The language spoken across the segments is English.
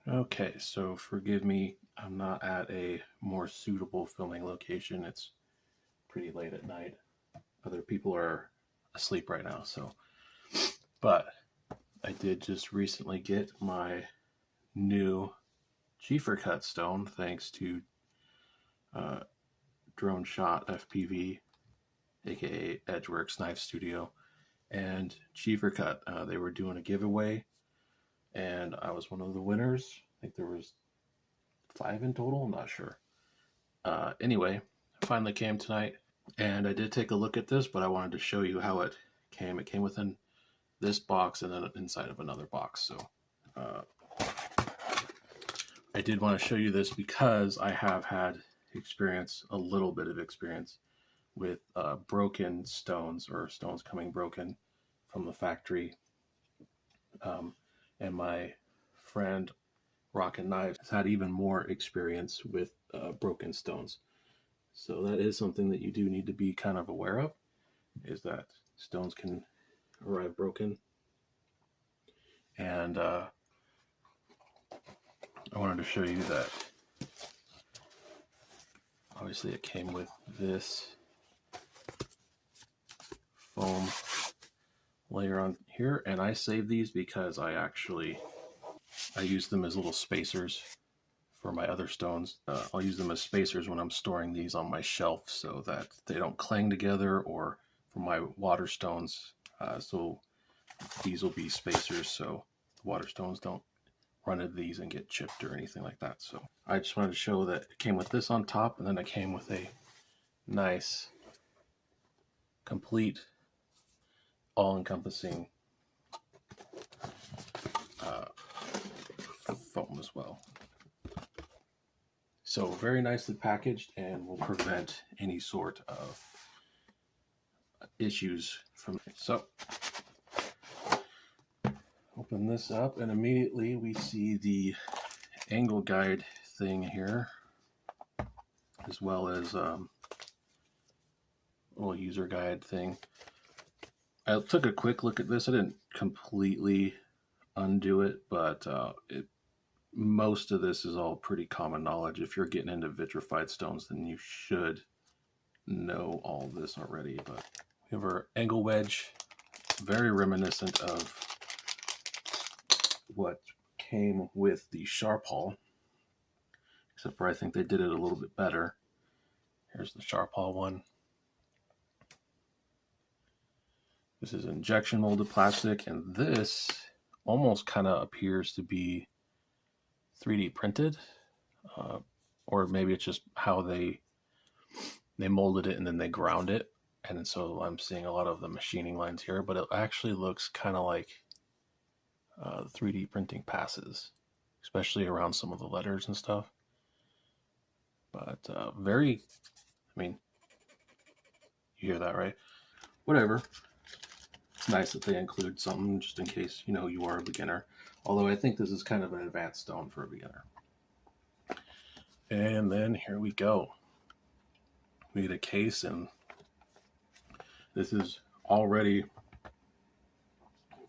Okay, so forgive me, I'm not at a more suitable filming location. It's pretty late at night. Other people are asleep right now, but I did just recently get my new Cheefarcuut stone thanks to uh, Drone Shot FPV, aka Edgeworks Knife Studio, and Cheefarcuut. They were doing a giveaway, and I was one of the winners. I think there was 5 in total. I'm not sure. Anyway, finally came tonight, and I did take a look at this, but I wanted to show you how it came. It came within this box and then inside of another box. So I did want to show you this because I have had a little bit of experience with broken stones or stones coming broken from the factory. And my friend Rockin' Knives has had even more experience with broken stones. So that is something that you do need to be kind of aware of, is that stones can arrive broken. And I wanted to show you that obviously it came with this foam layer on here, and I save these because I use them as little spacers for my other stones. I'll use them as spacers when I'm storing these on my shelf so that they don't clang together, or for my water stones. So these will be spacers so the water stones don't run into these and get chipped or anything like that. So I just wanted to show that it came with this on top, and then it came with a nice, complete, all-encompassing foam as well. So very nicely packaged and will prevent any sort of issues from. So open this up and immediately we see the angle guide thing here, as well as a little user guide thing. I took a quick look at this. I didn't completely undo it, but most of this is all pretty common knowledge. If you're getting into vitrified stones, then you should know all this already. But we have our angle wedge, very reminiscent of what came with the sharp haul, except for I think they did it a little bit better. Here's the sharp haul one. This is injection molded plastic, and this almost kind of appears to be 3D printed, or maybe it's just how they molded it and then they ground it, and so I'm seeing a lot of the machining lines here, but it actually looks kind of like 3D printing passes, especially around some of the letters and stuff. But very, I mean, you hear that, right? Whatever. It's nice that they include something just in case, you are a beginner. Although I think this is kind of an advanced stone for a beginner. And then here we go. We get a case, and this is already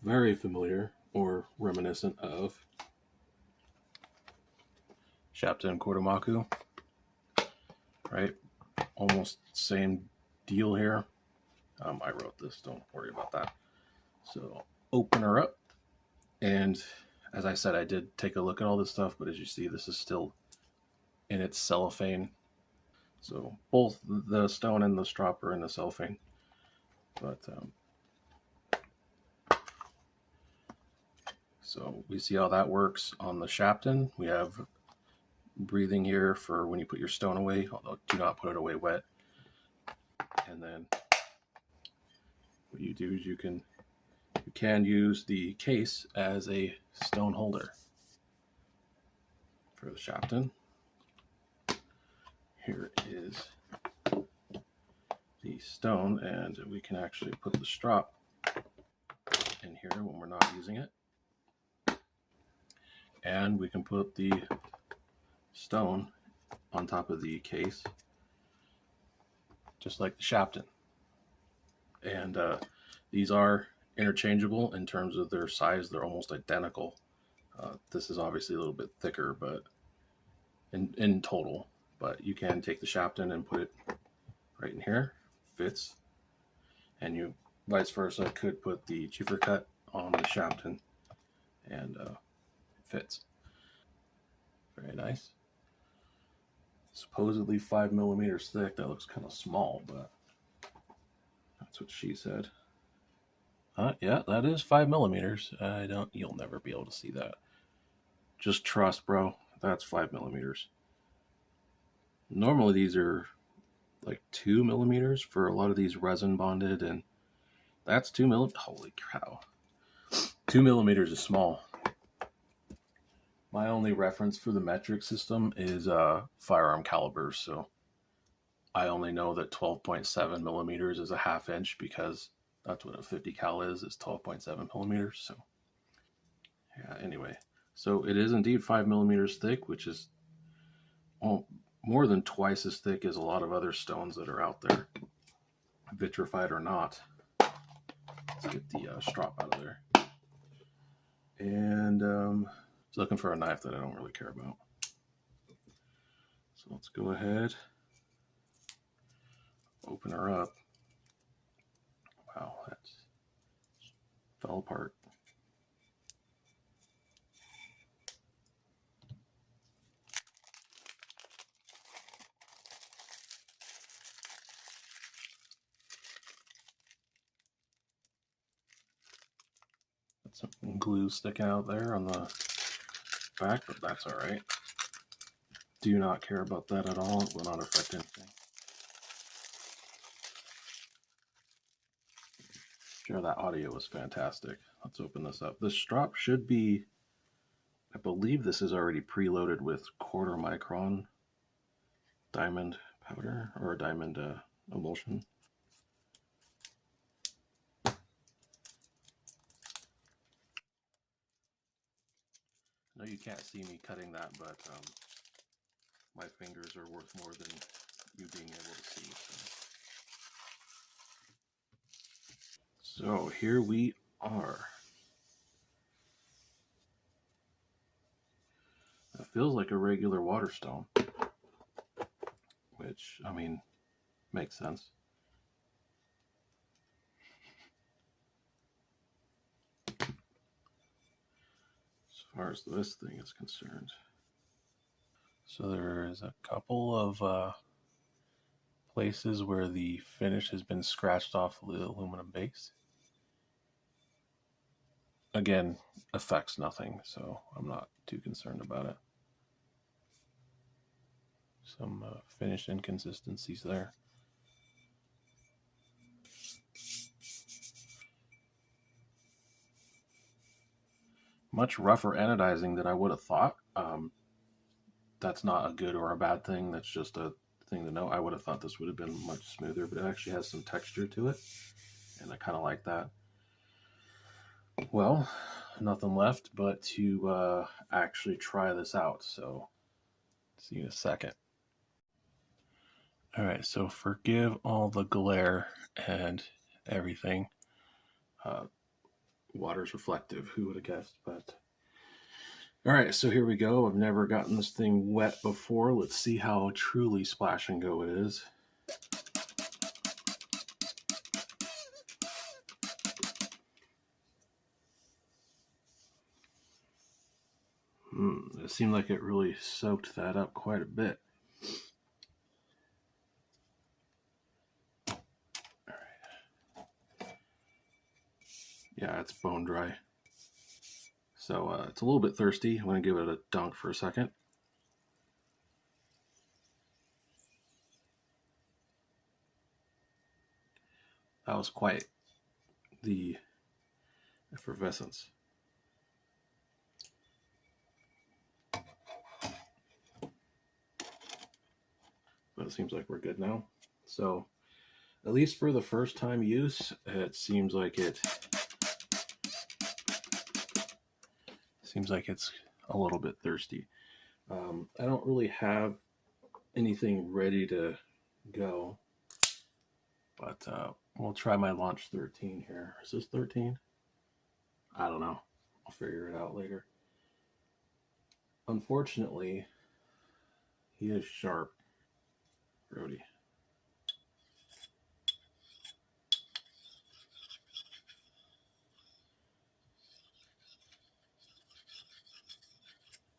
very familiar or reminiscent of Shapton Kordomaku, right? Almost same deal here. I wrote this, don't worry about that. So open her up, and as I said, I did take a look at all this stuff, but as you see, this is still in its cellophane. So both the stone and the strop are in the cellophane. But so we see how that works on the Shapton. We have breathing here for when you put your stone away, although do not put it away wet. And then what you do is you can use the case as a stone holder for the Shapton. Here is the stone, and we can actually put the strop in here when we're not using it. And we can put the stone on top of the case, just like the Shapton. And these are interchangeable in terms of their size. They're almost identical. This is obviously a little bit thicker, but in total, but you can take the Shapton and put it right in here, fits, and you vice versa could put the Cheefarcuut on the Shapton and fits. Very nice. Supposedly 5 millimeters thick. That looks kind of small, but that's what she said. Yeah, that is 5 millimeters. You'll never be able to see that. Just trust, bro. That's 5 millimeters. Normally these are like 2 millimeters for a lot of these resin bonded, and that's 2 millimeters. Holy cow. 2 millimeters is small. My only reference for the metric system is firearm calibers, so I only know that 12.7 millimeters is a half inch because that's what a 50 cal is 12.7 millimeters. So yeah, anyway, so it is indeed 5 millimeters thick, which is more than twice as thick as a lot of other stones that are out there, vitrified or not. Let's get the strop out of there. And just looking for a knife that I don't really care about. So let's go ahead, open her up. Wow, that fell apart. Some glue sticking out there on the back, but that's all right. Do not care about that at all. It will not affect anything. Sure, that audio was fantastic. Let's open this up. This strop should be, I believe this is already preloaded with 1/4 micron diamond powder or diamond emulsion. I know you can't see me cutting that, but my fingers are worth more than you being able to see. So here we are. It feels like a regular water stone, which, I mean, makes sense. As far as this thing is concerned. So there is a couple of places where the finish has been scratched off the aluminum base. Again, affects nothing, so I'm not too concerned about it. Some finish inconsistencies there. Much rougher anodizing than I would have thought. That's not a good or a bad thing. That's just a thing to know. I would have thought this would have been much smoother, but it actually has some texture to it, and I kind of like that. Well, nothing left but to actually try this out. So see you in a second. All right, so forgive all the glare and everything. Water's reflective, who would have guessed? But all right, so here we go. I've never gotten this thing wet before. Let's see how truly splash and go it is. It seemed like it really soaked that up quite a bit. All right. Yeah, it's bone dry. So it's a little bit thirsty. I'm going to give it a dunk for a second. That was quite the effervescence. But it seems like we're good now. So at least for the first time use, it seems like it's a little bit thirsty. I don't really have anything ready to go, but we'll try my launch 13 here. Is this 13? I don't know. I'll figure it out later. Unfortunately, he is sharp, Brody.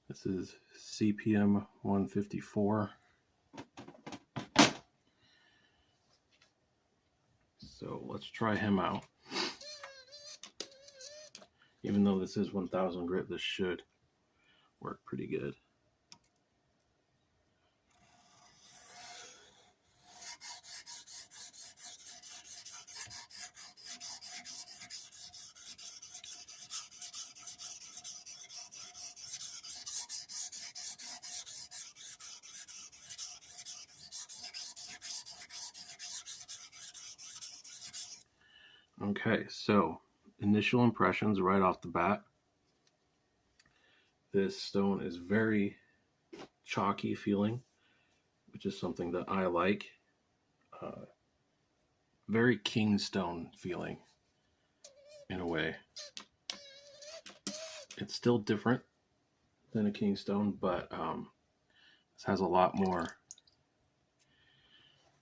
This is CPM 154. So let's try him out. Even though this is 1000 grit, this should work pretty good. Okay, so initial impressions right off the bat. This stone is very chalky feeling, which is something that I like. Very king stone feeling in a way. It's still different than a king stone, but this has a lot more.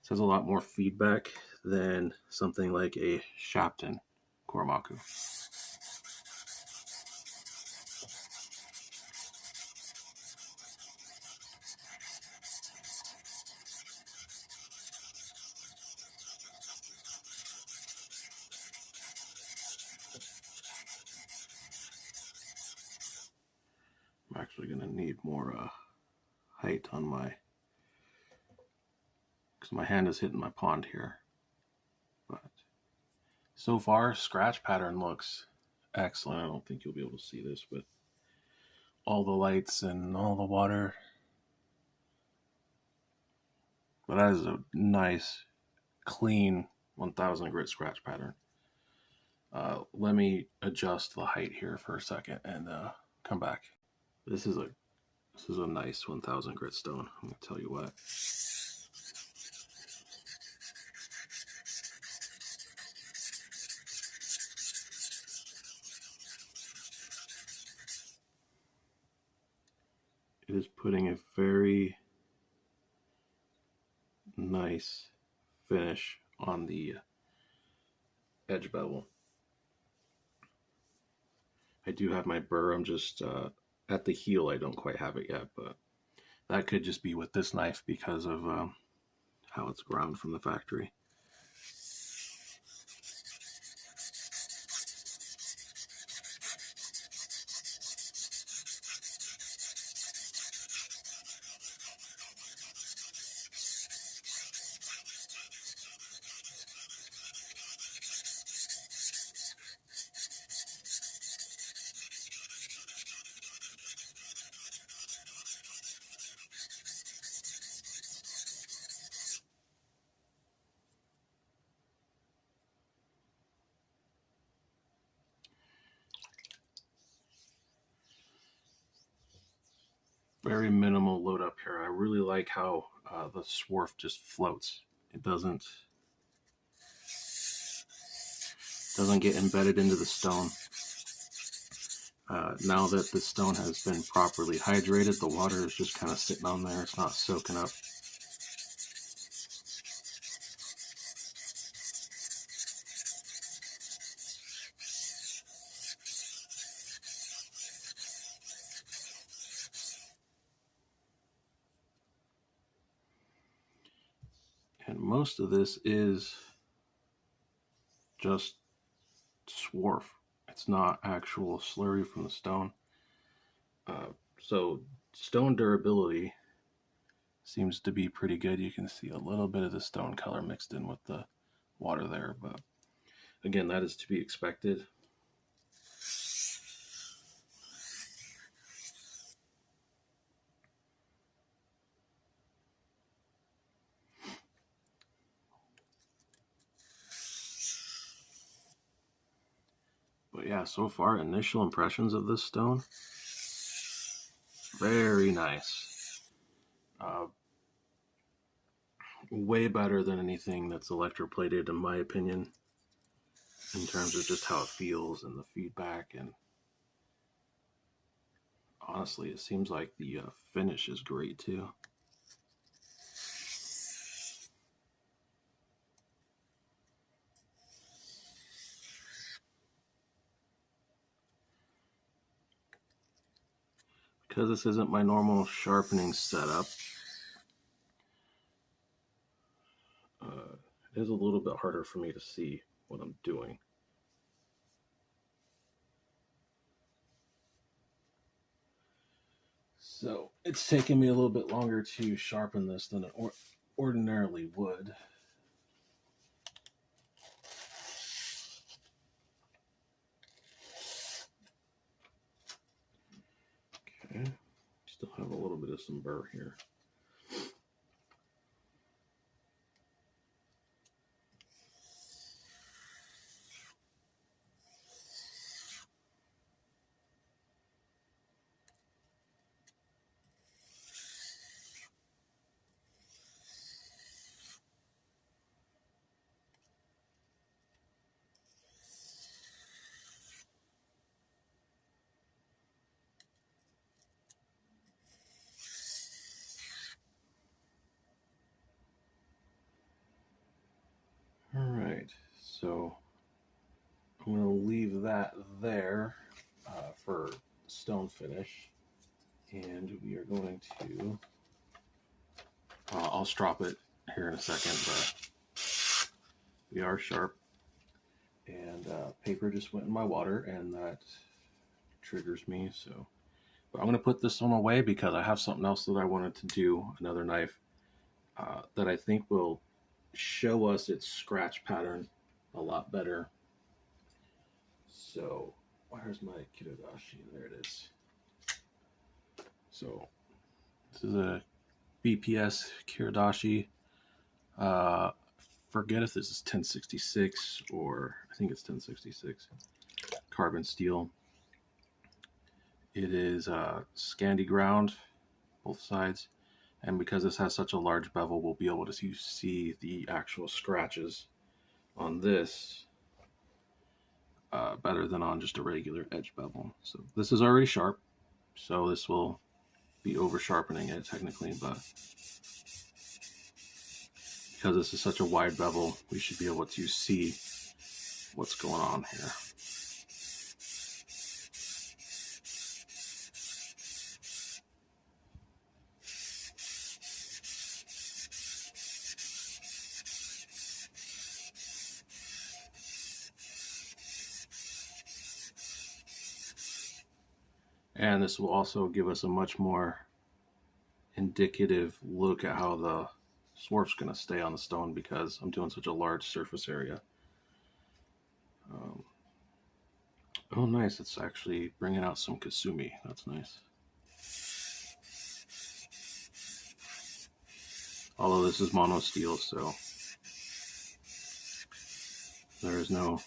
This has a lot more feedback than something like a Shapton Koromaku. I'm actually going to need more height on my, because my hand is hitting my pond here. But so far, scratch pattern looks excellent. I don't think you'll be able to see this with all the lights and all the water. But that is a nice, clean 1000 grit scratch pattern. Let me adjust the height here for a second and come back. This is a nice 1000 grit stone. I'm gonna tell you what. It is putting a very nice finish on the edge bevel. I do have my burr. I'm just at the heel. I don't quite have it yet, but that could just be with this knife because of how it's ground from the factory. Very minimal load up here. I really like how the swarf just floats. It doesn't get embedded into the stone. Now that the stone has been properly hydrated, the water is just kind of sitting on there. It's not soaking up. And most of this is just swarf. It's not actual slurry from the stone. So stone durability seems to be pretty good. You can see a little bit of the stone color mixed in with the water there, but again, that is to be expected. But yeah, so far, initial impressions of this stone, very nice. Way better than anything that's electroplated, in my opinion, in terms of just how it feels and the feedback. And honestly, it seems like the finish is great too. Because this isn't my normal sharpening setup, it is a little bit harder for me to see what I'm doing. So it's taking me a little bit longer to sharpen this than it ordinarily would. Okay, still have a little bit of some burr here. All right, so I'm going to leave that there for stone finish, and we are going to, I'll strop it here in a second, but we are sharp, and paper just went in my water, and that triggers me. So, but I'm going to put this one away because I have something else that I wanted to do, another knife that I think will show us its scratch pattern a lot better. So where's my Kiridashi? There it is. So this is a BPS Kiridashi. Forget if this is 1066 or I think it's 1066 carbon steel. It is Scandi ground, both sides. And because this has such a large bevel, we'll be able to see the actual scratches on this better than on just a regular edge bevel. So this is already sharp, so this will be over sharpening it technically, but because this is such a wide bevel, we should be able to see what's going on here. And this will also give us a much more indicative look at how the swarf's going to stay on the stone because I'm doing such a large surface area. Oh, nice. It's actually bringing out some kasumi. That's nice. Although this is mono steel, so there is no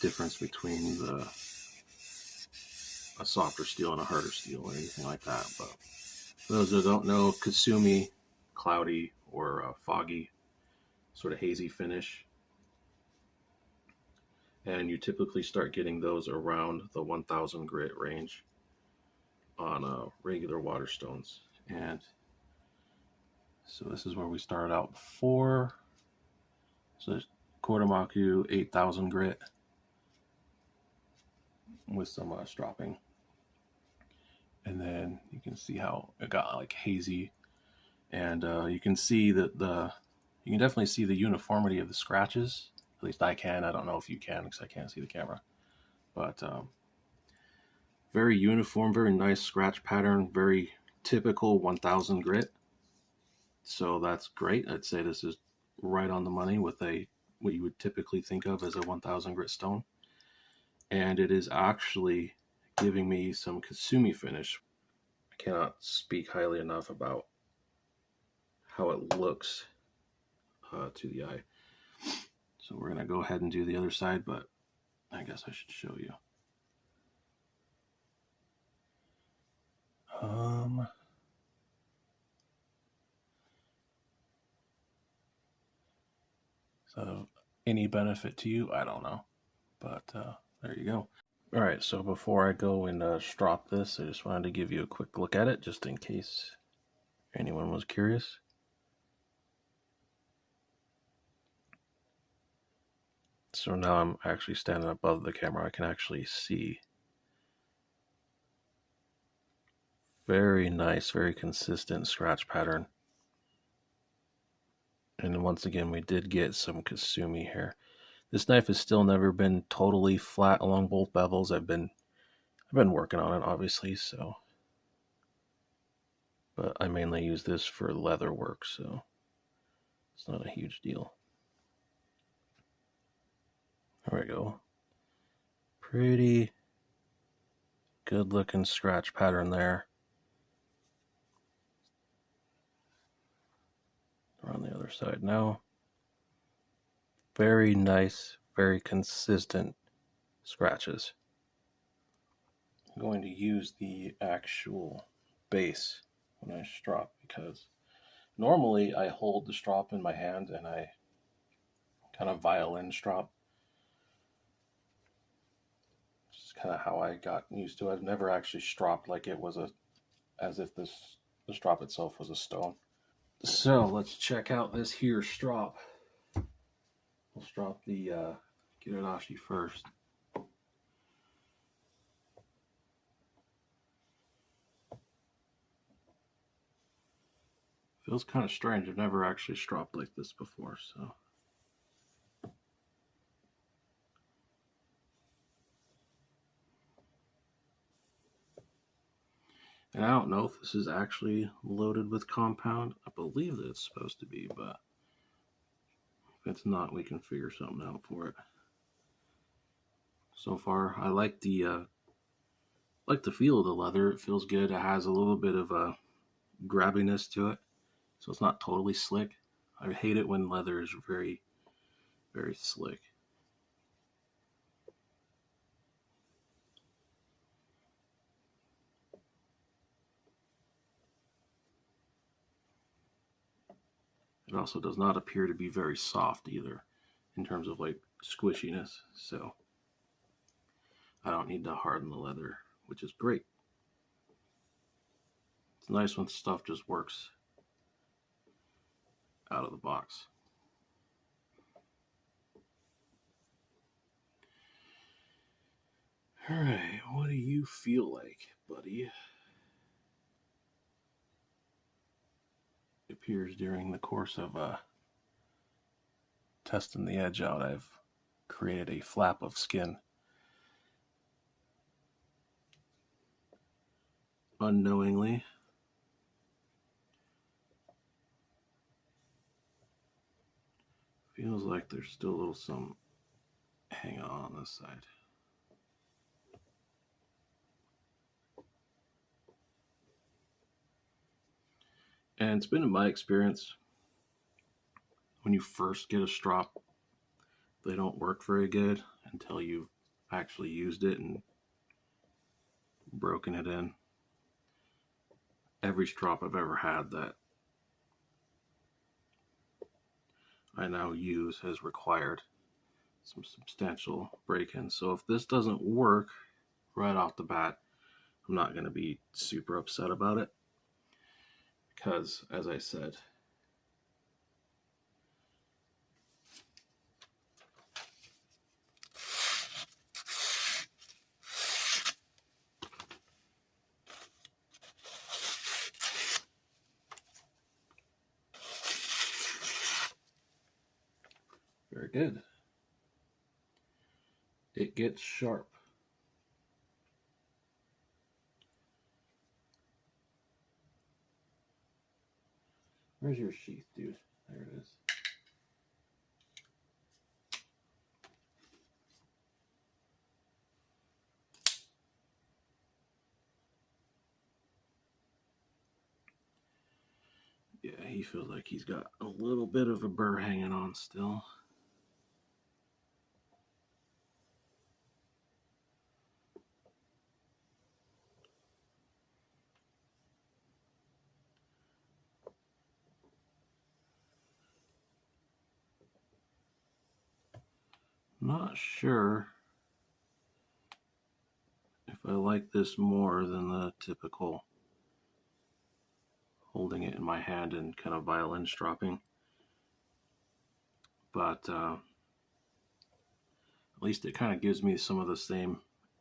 difference between a softer steel and a harder steel or anything like that. But for those that don't know, kasumi, cloudy or foggy, sort of hazy finish. And you typically start getting those around the 1000 grit range on regular water stones. And so this is where we started out before. So Kodamaku 8000 grit with some stropping. And then you can see how it got like hazy. And you can see that you can definitely see the uniformity of the scratches. At least I can. I don't know if you can because I can't see the camera. But very uniform, very nice scratch pattern, very typical 1000 grit. So that's great. I'd say this is right on the money with what you would typically think of as a 1000 grit stone. And it is actually giving me some kasumi finish. I cannot speak highly enough about how it looks to the eye. So we're going to go ahead and do the other side, but I guess I should show you. So any benefit to you? I don't know, but there you go. All right, so before I go and strop this, I just wanted to give you a quick look at it, just in case anyone was curious. So now I'm actually standing above the camera. I can actually see. Very nice, very consistent scratch pattern. And once again, we did get some Kasumi here. This knife has still never been totally flat along both bevels. I've been working on it, obviously, so. But I mainly use this for leather work, so it's not a huge deal. There we go. Pretty good looking scratch pattern there. We're on the other side now. Very nice, very consistent scratches. I'm going to use the actual base when I strop, because normally I hold the strop in my hand and I kind of violin strop. It's kind of how I got used to it. I've never actually stropped like it was as if the strop itself was a stone. So let's check out this here strop. We'll strop the Kiradashi first. Feels kind of strange. I've never actually stropped like this before, so. And I don't know if this is actually loaded with compound. I believe that it's supposed to be, but if it's not, we can figure something out for it. So far, I like the feel of the leather. It feels good. It has a little bit of a grabbiness to it, so it's not totally slick. I hate it when leather is very, very slick. It also does not appear to be very soft either, in terms of like squishiness. So I don't need to harden the leather, which is great. It's nice when stuff just works out of the box. All right, what do you feel like, buddy? It appears during the course of testing the edge out, I've created a flap of skin. Unknowingly. Feels like there's still a little some hanging on this side. And it's been in my experience, when you first get a strop, they don't work very good until you've actually used it and broken it in. Every strop I've ever had that I now use has required some substantial break-in. So if this doesn't work right off the bat, I'm not going to be super upset about it, because, as I said, very good. It gets sharp. Where's your sheath, dude? There it is. Yeah, he feels like he's got a little bit of a burr hanging on still. Not sure I like this more than the typical holding it in my hand and kind of violin stropping. But at least it kind of gives me some of the same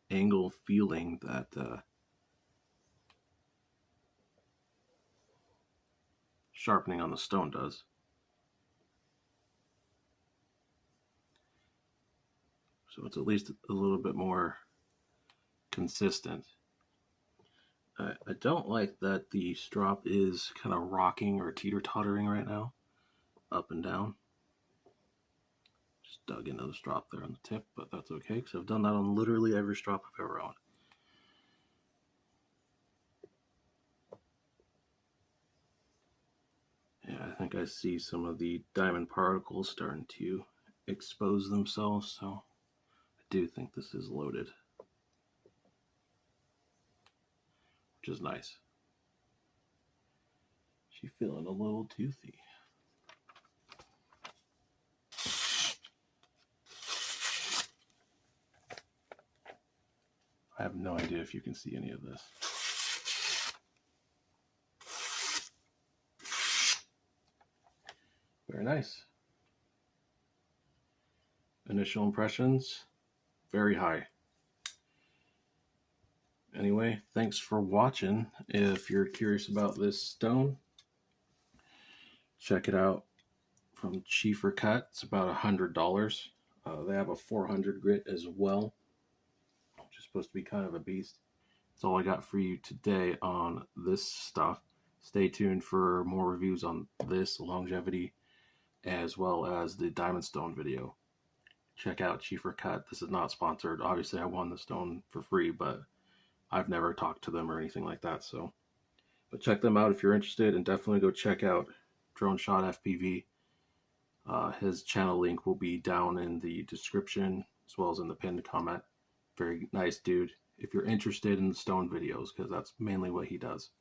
angle feeling that sharpening on the stone does. So it's at least a little bit more consistent. I don't like that the strop is kind of rocking or teeter-tottering right now, up and down. Just dug into the strop there on the tip, but that's okay because I've done that on literally every strop I've ever owned. Yeah, I think I see some of the diamond particles starting to expose themselves, so I do think this is loaded, which is nice. She's feeling a little toothy. I have no idea if you can see any of this. Very nice. Initial impressions, very high. Anyway, thanks for watching. If you're curious about this stone, check it out from Cheefarcuut. It's about $100. They have a 400 grit as well, which is supposed to be kind of a beast. That's all I got for you today on this stuff. Stay tuned for more reviews on this longevity as well as the diamond stone video. Check out Cheefarcuut. This is not sponsored. Obviously, I won the stone for free, but I've never talked to them or anything like that. So, but check them out if you're interested, and definitely go check out Drone Shot FPV. His channel link will be down in the description as well as in the pinned comment. Very nice dude if you're interested in the stone videos, because that's mainly what he does.